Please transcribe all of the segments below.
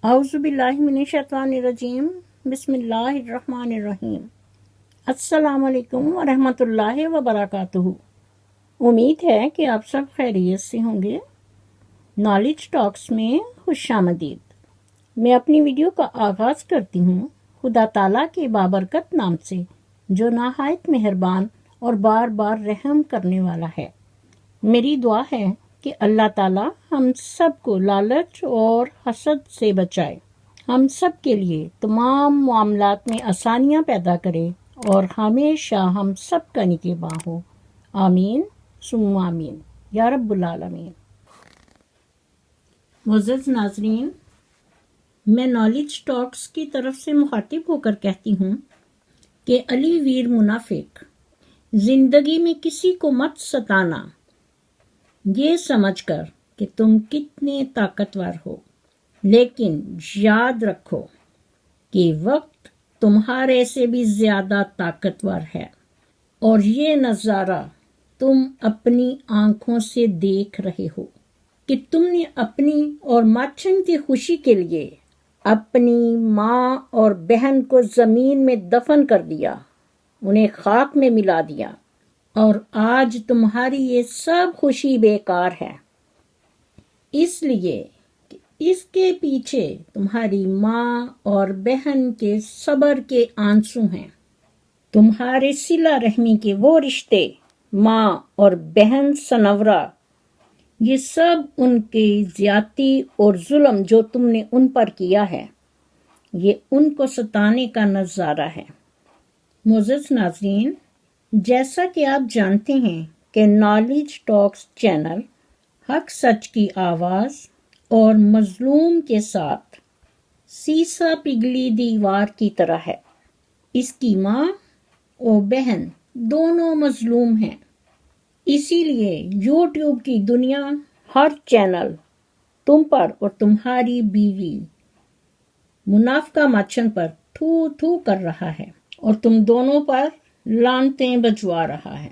اعوذ باللہ من الشیطان الرجیم بسم اللہ الرحمن الرحیم السلام علیکم ورحمۃ اللہ وبرکاتہ۔ امید ہے کہ آپ سب خیریت سے ہوں گے۔ نالج ٹاکس میں خوش آمدید۔ میں اپنی ویڈیو کا آغاز کرتی ہوں خدا تعالیٰ کے بابرکت نام سے جو نہایت مہربان اور بار بار رحم کرنے والا ہے۔ میری دعا ہے کہ اللہ تعالیٰ ہم سب کو لالچ اور حسد سے بچائے، ہم سب کے لیے تمام معاملات میں آسانیاں پیدا کرے اور ہمیشہ ہم سب کا نگہباں ہو، آمین ثم آمین یا رب العالمین۔ معزز ناظرین، میں نالج ٹاکس کی طرف سے مخاطب ہو کر کہتی ہوں کہ علی ویر منافق، زندگی میں کسی کو مت ستانا یہ سمجھ کر کہ تم کتنے طاقتور ہو، لیکن یاد رکھو کہ وقت تمہارے سے بھی زیادہ طاقتور ہے اور یہ نظارہ تم اپنی آنکھوں سے دیکھ رہے ہو کہ تم نے اپنی اور ماچن کی خوشی کے لیے اپنی ماں اور بہن کو زمین میں دفن کر دیا، انہیں خاک میں ملا دیا، اور آج تمہاری یہ سب خوشی بیکار ہے، اس لیے کہ اس کے پیچھے تمہاری ماں اور بہن کے صبر کے آنسو ہیں۔ تمہارے صلہ رحمی کے وہ رشتے، ماں اور بہن سنورا، یہ سب ان کی زیادتی اور ظلم جو تم نے ان پر کیا ہے، یہ ان کو ستانے کا نظارہ ہے۔ معزز ناظرین، جیسا کہ آپ جانتے ہیں کہ نالج ٹاکس چینل حق سچ کی آواز اور مظلوم کے ساتھ سیسا پگھلی دیوار کی طرح ہے۔ اس کی ماں اور بہن دونوں مظلوم ہیں، اسی لیے یوٹیوب کی دنیا ہر چینل تم پر اور تمہاری بیوی منافقہ ماچن پر تھو تھو کر رہا ہے اور تم دونوں پر لعنتیں بجوا رہا ہے،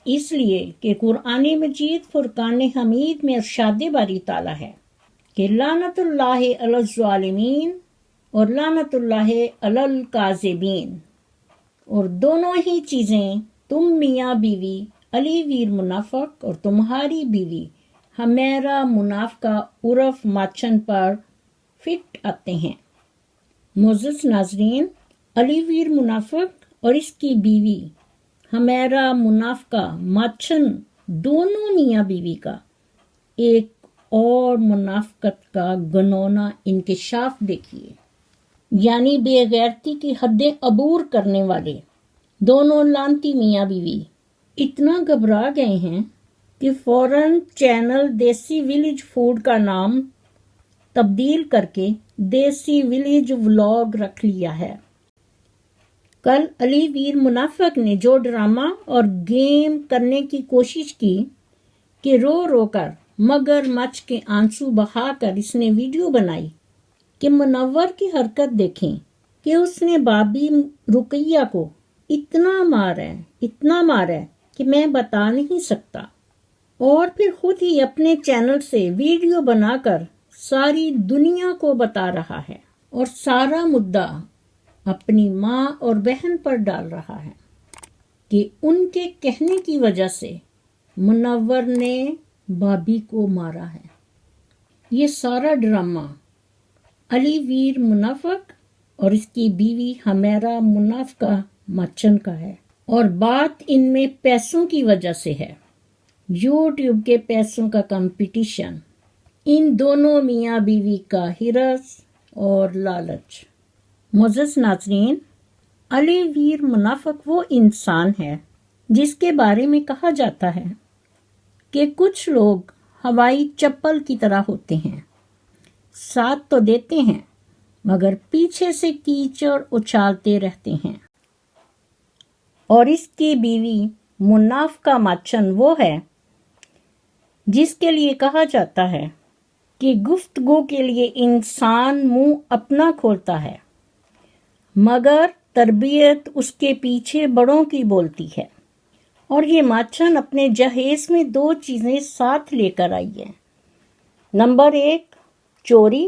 اس لیے کہ قرآن مجید فرقان حمید میں ارشاد باری تعالیٰ ہے کہ لعنت اللہ علی الظالمین اور لعنت اللہ علی الکاذبین، اور دونوں ہی چیزیں تم میاں بیوی علی ویر منافق اور تمہاری بیوی حمیرہ منافقہ عرف ماچن پر فٹ آتے ہیں۔ معزز ناظرین، علی ویر منافق اور اس کی بیوی حمیرہ منافقہ ماچن دونوں میاں بیوی کا ایک اور منافقت کا گنونا انکشاف دیکھیے، یعنی بے غیرتی کی حدیں عبور کرنے والے دونوں لعنتی میاں بیوی اتنا گھبرا گئے ہیں کہ فوراً چینل دیسی ولیج فوڈ کا نام تبدیل کر کے دیسی ولیج ولاگ رکھ لیا ہے۔ کل علی ویر منافق نے جو ڈرامہ اور گیم کرنے کی کوشش کی کہ رو رو کر مگر مچھ کے آنسو بہا کر اس نے ویڈیو بنائی کہ منور کی حرکت دیکھیں کہ اس نے بابی رقیہ کو اتنا مارا ہے کہ میں بتا نہیں سکتا، اور پھر خود ہی اپنے چینل سے ویڈیو بنا کر ساری دنیا کو بتا رہا ہے اور سارا مدعا اپنی ماں اور بہن پر ڈال رہا ہے کہ ان کے کہنے کی وجہ سے منور نے بابی کو مارا ہے۔ یہ سارا ڈرامہ علی ویر منافق اور اس کی بیوی حمیرہ منافقہ ماچن کا ہے، اور بات ان میں پیسوں کی وجہ سے ہے، یوٹیوب کے پیسوں کا کمپٹیشن، ان دونوں میاں بیوی کا ہرس اور لالچ۔ معزز ناظرین، علی ویر منافق وہ انسان ہے جس کے بارے میں کہا جاتا ہے کہ کچھ لوگ ہوائی چپل کی طرح ہوتے ہیں، ساتھ تو دیتے ہیں مگر پیچھے سے کیچڑ اچھالتے رہتے ہیں، اور اس کی بیوی منافقہ ماچن وہ ہے جس کے لیے کہا جاتا ہے کہ گفتگو کے لیے انسان منہ اپنا کھولتا ہے مگر تربیت اس کے پیچھے بڑوں کی بولتی ہے، اور یہ ماچن اپنے جہیز میں 2 چیزیں ساتھ لے کر آئی ہے۔ نمبر 1 چوری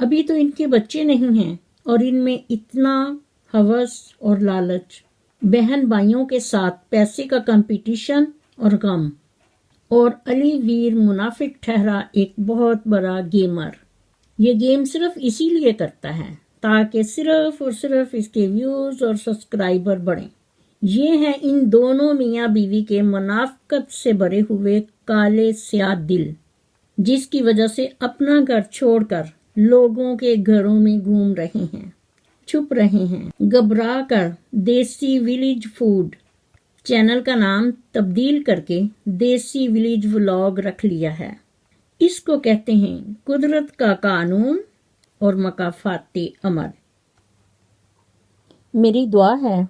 ابھی تو ان کے بچے نہیں ہیں اور ان میں اتنا ہوس اور لالچ، بہن بھائیوں کے ساتھ پیسے کا کمپٹیشن اور غم، اور علی ویر منافق ٹھہرا ایک بہت بڑا گیمر۔ یہ گیم صرف اسی لیے کرتا ہے تاکہ صرف اور صرف اس کے ویوز اور سبسکرائبر بڑھیں۔ یہ ہیں ان دونوں میاں بیوی کے منافقت سے بھرے ہوئے کالے سیاہ دل، جس کی وجہ سے اپنا گھر چھوڑ کر لوگوں کے گھروں میں گھوم رہے ہیں، چھپ رہے ہیں، گھبرا کر۔ دیسی ولیج فوڈ چینل کا نام تبدیل کر کے دیسی ولیج ولاگ رکھ لیا ہے۔ اس کو کہتے ہیں قدرت کا قانون اور مکافات عمل۔ میری دعا ہے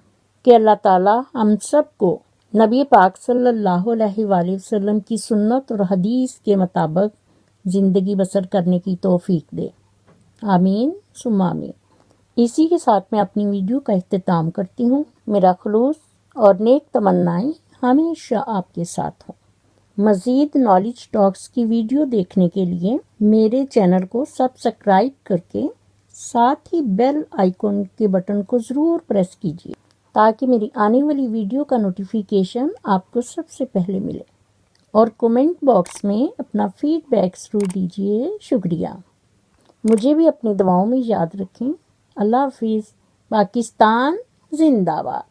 کہ اللہ تعالی ہم سب کو نبی پاک صلی اللہ علیہ وآلہ وسلم کی سنت اور حدیث کے مطابق زندگی بسر کرنے کی توفیق دے، آمین ثم آمین۔ اسی کے ساتھ میں اپنی ویڈیو کا اختتام کرتی ہوں۔ میرا خلوص اور نیک تمنائیں ہمیشہ آپ کے ساتھ ہوں۔ مزید نالج ٹاکس کی ویڈیو دیکھنے کے لیے میرے چینل کو سبسکرائب کر کے ساتھ ہی بیل آئیکن کے بٹن کو ضرور پریس کیجیے تاکہ میری آنے والی ویڈیو کا نوٹیفیکیشن آپ کو سب سے پہلے ملے، اور کومنٹ باکس میں اپنا فیڈ بیک ضرور دیجیے۔ شکریہ۔ مجھے بھی اپنی دعاؤں میں یاد رکھیں۔ اللہ حافظ۔ پاکستان زندہ باد۔